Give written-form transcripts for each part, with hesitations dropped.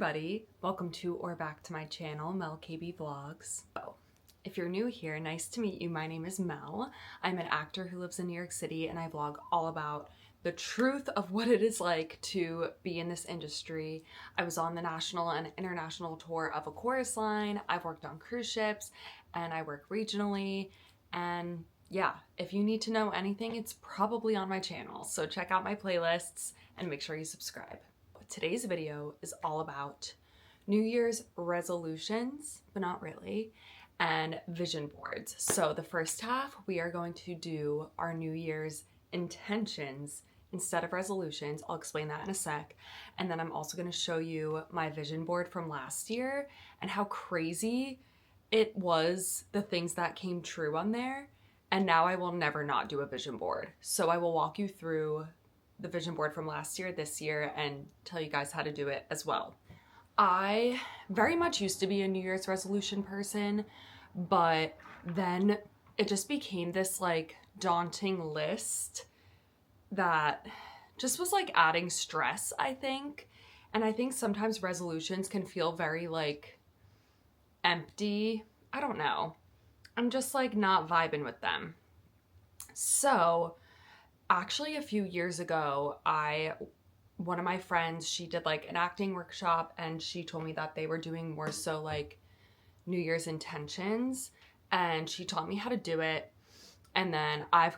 everybody, welcome to or back to my channel, MelCabeyVlogs. So, if you're new here, nice to meet you. My name is Mel. I'm an actor who lives in New York City and I vlog all about the truth of what it is like to be in this industry. I was on the national and international tour of a chorus line. I've worked on cruise ships and I work regionally. And yeah, if you need to know anything, it's probably on my channel. So check out my playlists and make sure you subscribe. Today's video is all about New Year's resolutions, but not really, and vision boards. So the first half, we are going to do our New Year's intentions instead of resolutions. I'll explain that in a sec. And then I'm also going to show you my vision board from last year and how crazy it was, the things that came true on there. And now I will never not do a vision board. So I will walk you through the vision board from last year, this year, and tell you guys how to do it as well. I very much used to be a New Year's resolution person, but then it just became this like daunting list that just was like adding stress, I think. And I think sometimes resolutions can feel very like empty. I don't know. I'm just like not vibing with them. So actually, a few years ago, one of my friends, she did like an acting workshop and she told me that they were doing more so like New Year's intentions, and she taught me how to do it. And then I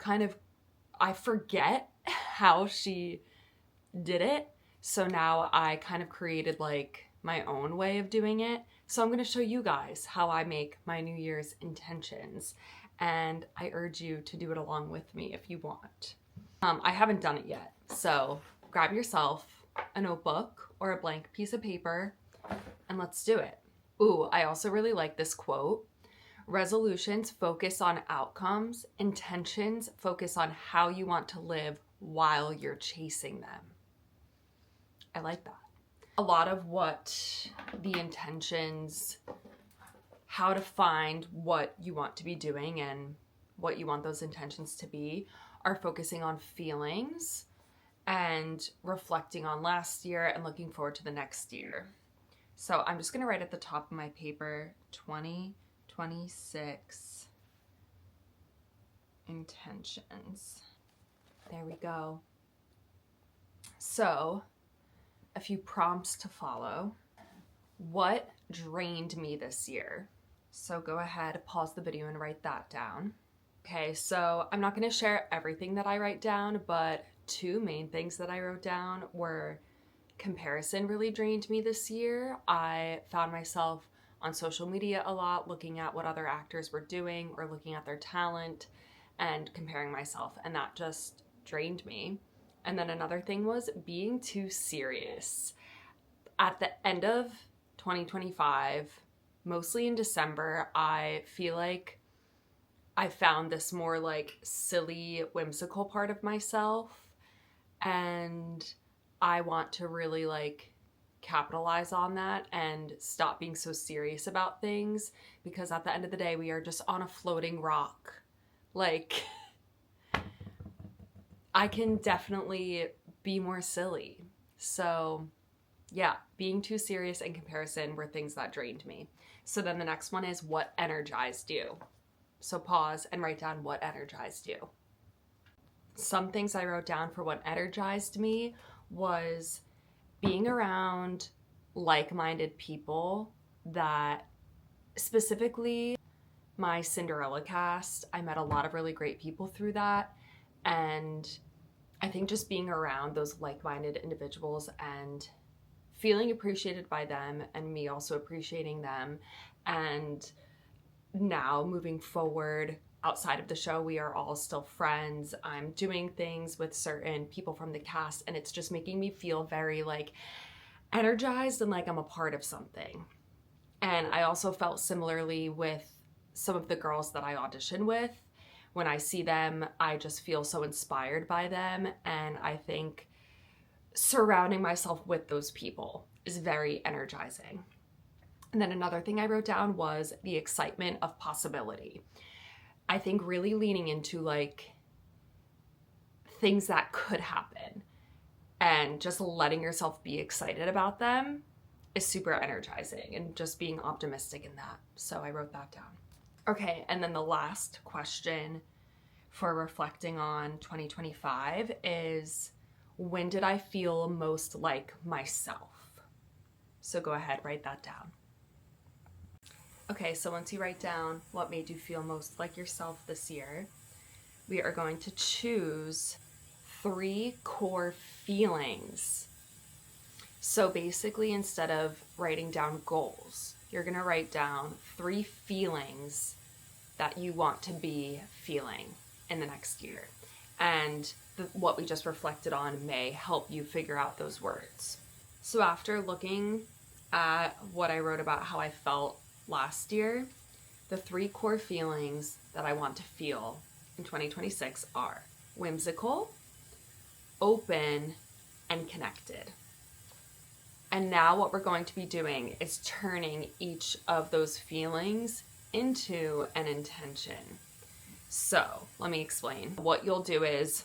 forget how she did it. So now I kind of created like my own way of doing it. So I'm going to show you guys how I make my New Year's intentions. And I urge you to do it along with me if you want. I haven't done it yet, so grab yourself a notebook or a blank piece of paper and let's do it. Ooh, I also really like this quote. Resolutions focus on outcomes, intentions focus on how you want to live while you're chasing them. I like that. A lot of what the intentions, how to find what you want to be doing and what you want those intentions to be, are focusing on feelings and reflecting on last year and looking forward to the next year. So I'm just going to write at the top of my paper 2026 intentions. There we go. So a few prompts to follow. What drained me this year? So go ahead, pause the video and write that down. Okay, so I'm not going to share everything that I write down, but two main things that I wrote down were comparison really drained me this year. I found myself on social media a lot looking at what other actors were doing or looking at their talent and comparing myself, and that just drained me. And then another thing was being too serious. At the end of 2025, mostly in December, I feel like I found this more like silly, whimsical part of myself, and I want to really like capitalize on that and stop being so serious about things, because at the end of the day, we are just on a floating rock. Like, I can definitely be more silly. So yeah, being too serious and comparison were things that drained me. So then the next one is what energized you. So pause and write down what energized you. Some things I wrote down for what energized me was being around like-minded people, that specifically my Cinderella cast. I met a lot of really great people through that. And I think just being around those like-minded individuals and feeling appreciated by them and me also appreciating them. And now moving forward outside of the show, we are all still friends. I'm doing things with certain people from the cast and it's just making me feel very like energized and like I'm a part of something. And I also felt similarly with some of the girls that I audition with. When I see them, I just feel so inspired by them, and I think surrounding myself with those people is very energizing. And then another thing I wrote down was the excitement of possibility. I think really leaning into like things that could happen and just letting yourself be excited about them is super energizing, and just being optimistic in that. So I wrote that down. Okay, and then the last question for reflecting on 2025 is, when did I feel most like myself? So go ahead, write that down. Okay, so once you write down what made you feel most like yourself this year, we are going to choose 3 core feelings. So basically, instead of writing down goals, you're gonna write down 3 feelings that you want to be feeling in the next year. And what we just reflected on may help you figure out those words. So after looking at what I wrote about how I felt last year, the 3 core feelings that I want to feel in 2026 are whimsical, open, and connected. And now what we're going to be doing is turning each of those feelings into an intention. So let me explain. What you'll do is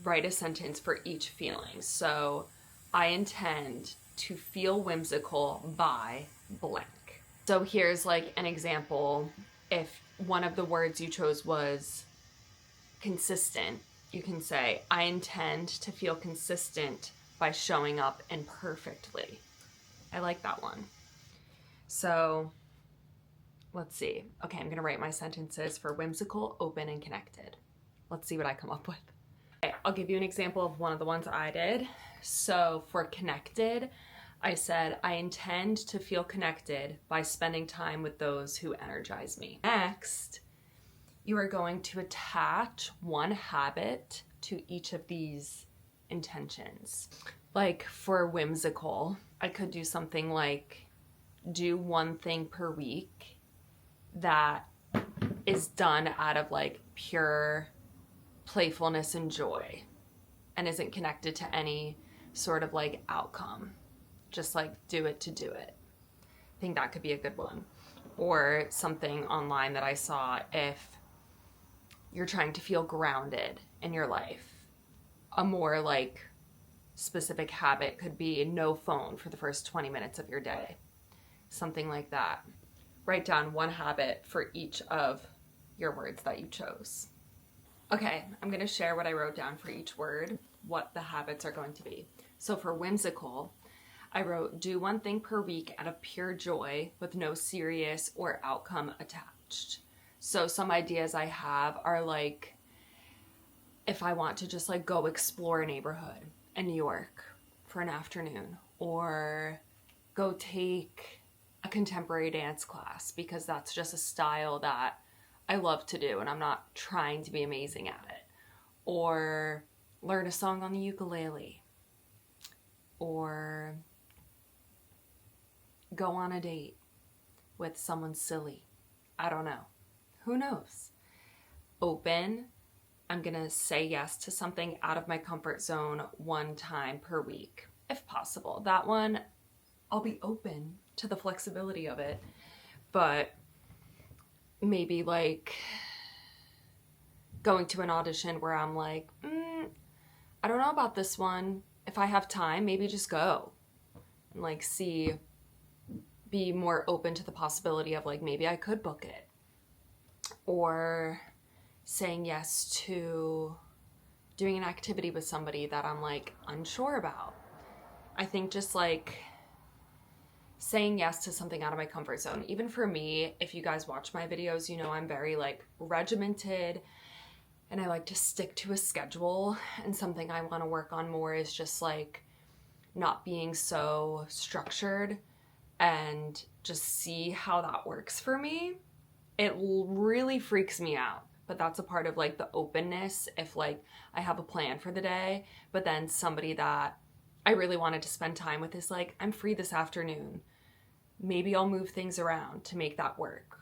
write a sentence for each feeling. So I intend to feel whimsical by blank. So here's like an example. If one of the words you chose was consistent, you can say, I intend to feel consistent by showing up imperfectly. I like that one. So let's see. Okay, I'm gonna write my sentences for whimsical, open, and connected. Let's see what I come up with. Okay, I'll give you an example of one of the ones I did. So for connected, I said, I intend to feel connected by spending time with those who energize me. Next, you are going to attach one habit to each of these intentions. Like for whimsical, I could do something like do one thing per week that is done out of like pure playfulness and joy and isn't connected to any sort of like outcome. Just like do it to do it. I think that could be a good one. Or something online that I saw, if you're trying to feel grounded in your life, a more like specific habit could be no phone for the first 20 minutes of your day. Something like that. Write down one habit for each of your words that you chose. Okay, I'm gonna share what I wrote down for each word, what the habits are going to be. So for whimsical, I wrote do one thing per week out of pure joy with no serious or outcome attached. So some ideas I have are like, if I want to just like go explore a neighborhood in New York for an afternoon, or go take a contemporary dance class because that's just a style that I love to do and I'm not trying to be amazing at it, or learn a song on the ukulele, or go on a date with someone silly. I don't know. Who knows? Open, I'm gonna say yes to something out of my comfort zone one time per week, if possible. That one, I'll be open to the flexibility of it, but maybe like going to an audition where I'm like, I don't know about this one. If I have time, maybe just go and like be more open to the possibility of like, maybe I could book it. Or saying yes to doing an activity with somebody that I'm like unsure about. I think just like saying yes to something out of my comfort zone. Even for me, if you guys watch my videos, you know I'm very like regimented and I like to stick to a schedule, and something I want to work on more is just like not being so structured and just see how that works for me. It really freaks me out, but that's a part of like the openness. If like I have a plan for the day, but then somebody that I really wanted to spend time with is like, I'm free this afternoon. Maybe I'll move things around to make that work.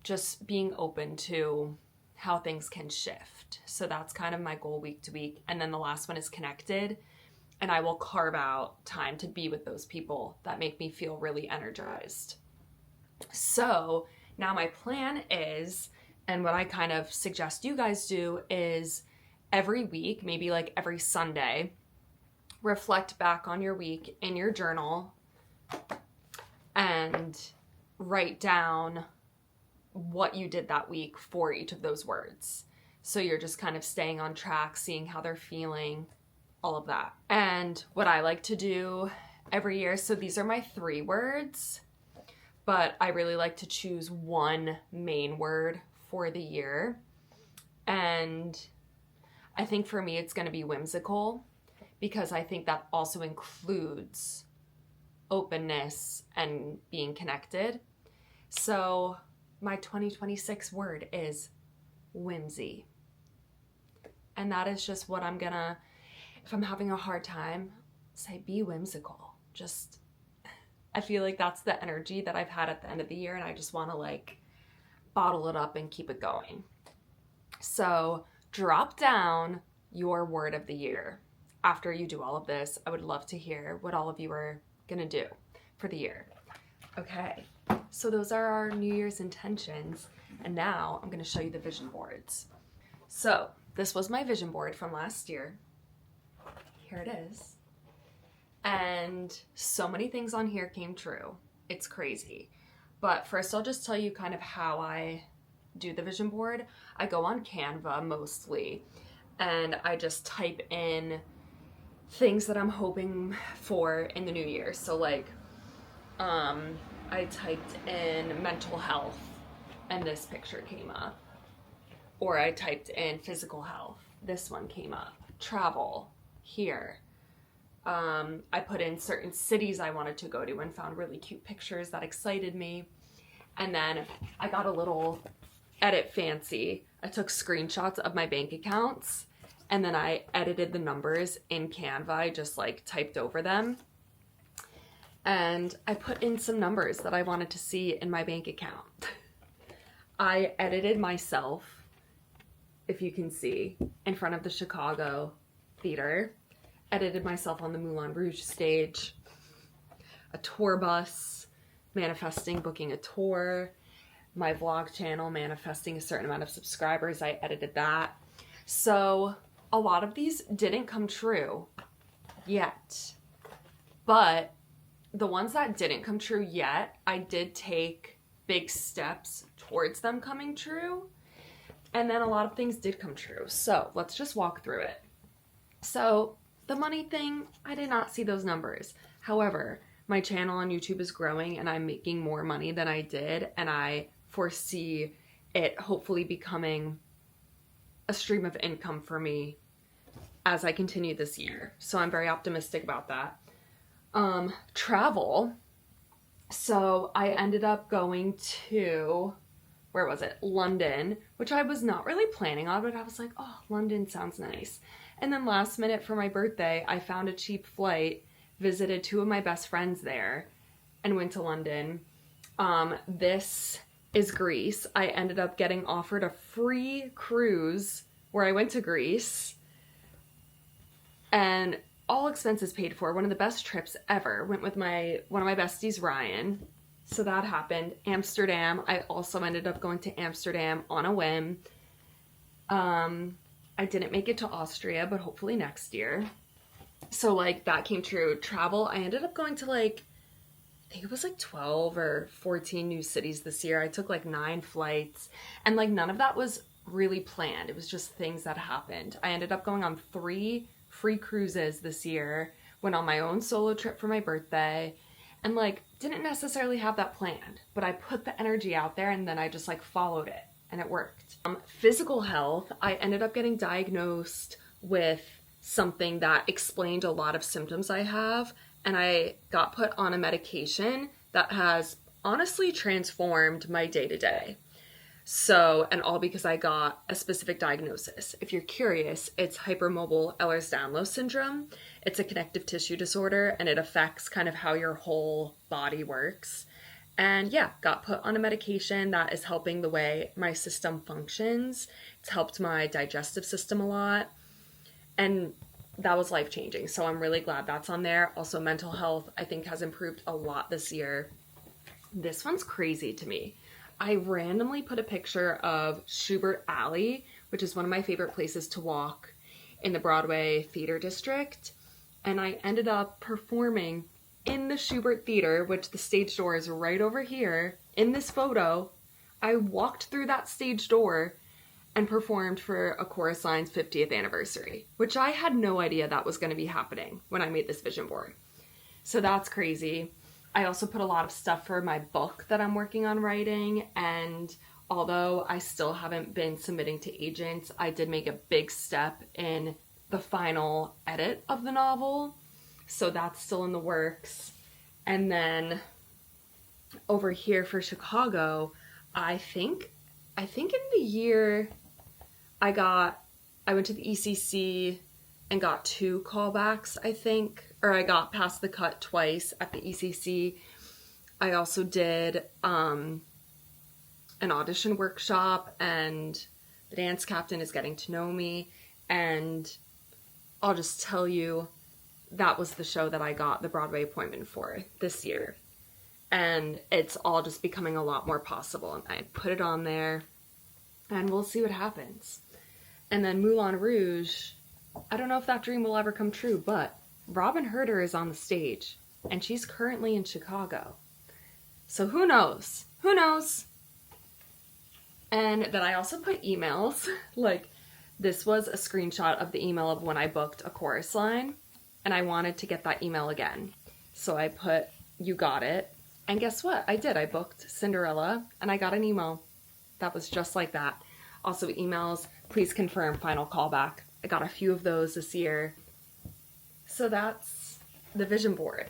Just being open to how things can shift. So that's kind of my goal week to week. And then the last one is connected. And I will carve out time to be with those people that make me feel really energized. So now my plan is, and what I kind of suggest you guys do is every week, maybe like every Sunday, reflect back on your week in your journal and write down what you did that week for each of those words. So you're just kind of staying on track, seeing how they're feeling, all of that. And what I like to do every year, so these are my 3 words, but I really like to choose one main word for the year. And I think for me it's going to be whimsical, because I think that also includes openness and being connected. So my 2026 word is whimsy. And that is just what I'm gonna, if I'm having a hard time, say be whimsical. Just, I feel like that's the energy that I've had at the end of the year, and I just want to like bottle it up and keep it going. So drop down your word of the year. After you do all of this, I would love to hear what all of you are gonna do for the year. Okay, so those are our New Year's intentions, and now I'm gonna show you the vision boards. So this was my vision board from last year. Here it is. And so many things on here came true. It's crazy. But first I'll just tell you kind of how I do the vision board. I go on Canva mostly, and I just type in things that I'm hoping for in the new year. So like, I typed in mental health and this picture came up. Or I typed in physical health. This one came up. Travel, here. I put in certain cities I wanted to go to and found really cute pictures that excited me. And then I got a little edit fancy. I took screenshots of my bank accounts, and then I edited the numbers in Canva. I just like typed over them. And I put in some numbers that I wanted to see in my bank account. I edited myself, if you can see, in front of the Chicago theater. Edited myself on the Moulin Rouge stage. A tour bus, manifesting booking a tour. My vlog channel, manifesting a certain amount of subscribers. I edited that. So a lot of these didn't come true yet. But the ones that didn't come true yet, I did take big steps towards them coming true. And then a lot of things did come true. So let's just walk through it. So the money thing, I did not see those numbers. However, my channel on YouTube is growing and I'm making more money than I did. And I foresee it hopefully becoming a stream of income for me as I continue this year. So I'm very optimistic about that. Travel. So I ended up going to, where was it? London, which I was not really planning on, but I was like, oh, London sounds nice. And then last minute for my birthday, I found a cheap flight, visited 2 of my best friends there, and went to London. This is Greece. I ended up getting offered a free cruise where I went to Greece, and all expenses paid for. One of the best trips ever. Went with one of my besties, Ryan. So that happened. Amsterdam. I also ended up going to Amsterdam on a whim. I didn't make it to Austria, but hopefully next year. So like that came true. Travel, I ended up going to like, I think it was like 12 or 14 new cities this year. I took like 9 flights, and like none of that was really planned. It was just things that happened. I ended up going on 3 free cruises this year, went on my own solo trip for my birthday, and like didn't necessarily have that planned, but I put the energy out there and then I just like followed it and it worked. Physical health, I ended up getting diagnosed with something that explained a lot of symptoms I have, and I got put on a medication that has honestly transformed my day-to-day. So, and all because I got a specific diagnosis. If you're curious, it's hypermobile Ehlers-Danlos syndrome. It's a connective tissue disorder, and it affects kind of how your whole body works. And yeah, got put on a medication that is helping the way my system functions. It's helped my digestive system a lot, and that was life-changing. So I'm really glad that's on there. Also, mental health, I think, has improved a lot this year. This one's crazy to me. I randomly put a picture of Schubert Alley, which is one of my favorite places to walk in the Broadway Theater District. and I ended up performing in the Schubert Theater, which the stage door is right over here. In this photo, I walked through that stage door and performed for A Chorus Line's 50th anniversary, which I had no idea that was going to be happening when I made this vision board. So that's crazy. I also put a lot of stuff for my book that I'm working on writing, and although I still haven't been submitting to agents, I did make a big step in the final edit of the novel. So that's still in the works. And then over here for Chicago, I think in the year I went to the ECC and got 2 callbacks, I think, or I got past the cut twice at the ECC. I also did an audition workshop, and the dance captain is getting to know me, and I'll just tell you, that was the show that I got the Broadway appointment for this year. And it's all just becoming a lot more possible. And I put it on there, and we'll see what happens. And then Moulin Rouge, I don't know if that dream will ever come true, but Robin Herder is on the stage, and she's currently in Chicago. So who knows? Who knows? And then I also put emails. Like, this was a screenshot of the email of when I booked A Chorus Line, and I wanted to get that email again. So I put, you got it. And guess what? I did. I booked Cinderella, and I got an email that was just like that. Also emails, please confirm final callback. I got a few of those this year. So that's the vision board.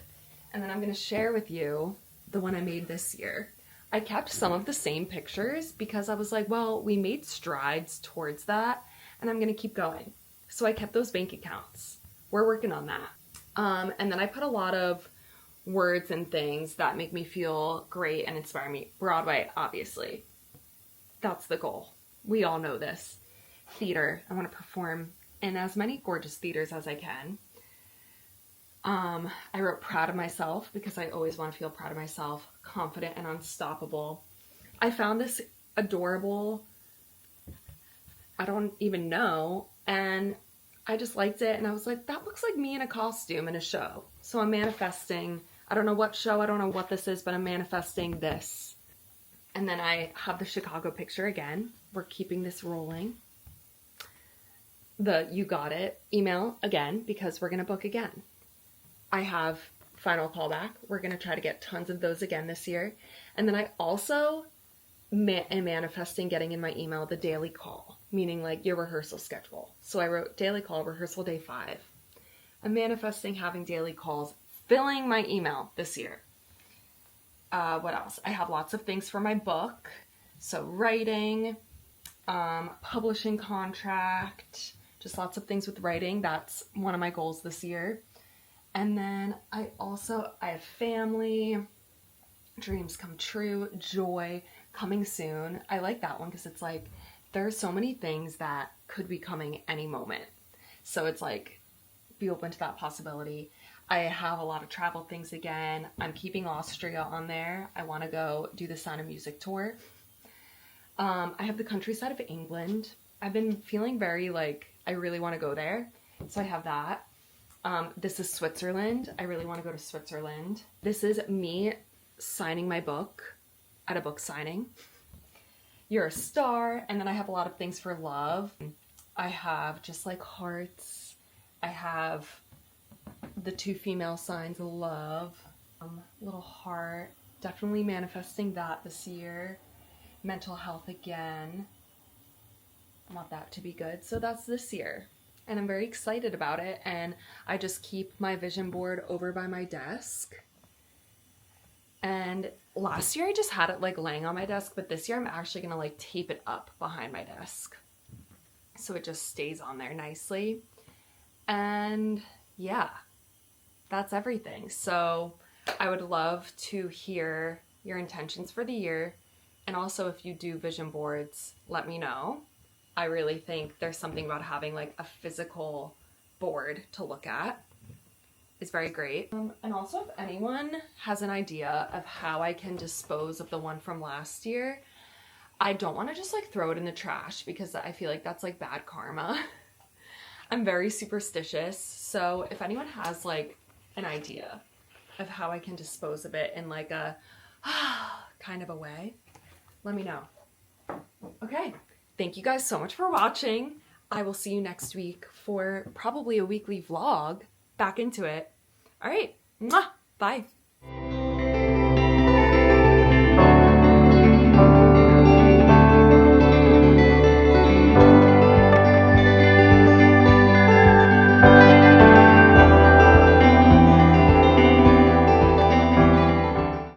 And then I'm going to share with you the one I made this year. I kept some of the same pictures because I was like, well, we made strides towards that, and I'm going to keep going. So I kept those bank accounts. We're working on that. And then I put a lot of words and things that make me feel great and inspire me. Broadway, obviously. That's the goal. We all know this. Theater. I want to perform in as many gorgeous theaters as I can. I wrote proud of myself because I always want to feel proud of myself, confident and unstoppable. I found this adorable, I don't even know, and I just liked it, and I was like, that looks like me in a costume in a show. So I'm manifesting, I don't know what show, I don't know what this is, but I'm manifesting this. And then I have the Chicago picture again. We're keeping this rolling. The you got it email again, because we're going to book again. I have final callback. We're going to try to get tons of those again this year. And then I also am manifesting getting in my email the daily call, meaning like your rehearsal schedule. So I wrote daily call, rehearsal day 5. I'm manifesting having daily calls, filling my email this year. What else? I have lots of things for my book. So writing, publishing contract, just lots of things with writing. That's one of my goals this year. And then I have family, dreams come true, joy, coming soon. I like that one because it's like, there are so many things that could be coming any moment. So it's like, be open to that possibility. I have a lot of travel things again. I'm keeping Austria on there. I want to go do the Sound of Music tour. I have the countryside of England. I've been feeling very like, I really want to go there. So I have that. This is Switzerland. I really want to go to Switzerland. This is me signing my book at a book signing. You're a star. And then I have a lot of things for love. I have just like hearts. I have the 2 female signs of love. Little heart. Definitely manifesting that this year. Mental health again. I want that to be good. So that's this year. And I'm very excited about it, and I just keep my vision board over by my desk. And last year I just had it like laying on my desk, but this year I'm actually gonna like tape it up behind my desk so it just stays on there nicely. And yeah, that's everything. So I would love to hear your intentions for the year, and also if you do vision boards, let me know. I really think there's something about having like a physical board to look at. It's very great. And also if anyone has an idea of how I can dispose of the one from last year, I don't want to just like throw it in the trash because I feel like that's like bad karma. I'm very superstitious, so if anyone has like an idea of how I can dispose of it in like a kind of a way, let me know. Okay, thank you guys so much for watching. I will see you next week for probably a weekly vlog. Back into it. All right, mwah, bye.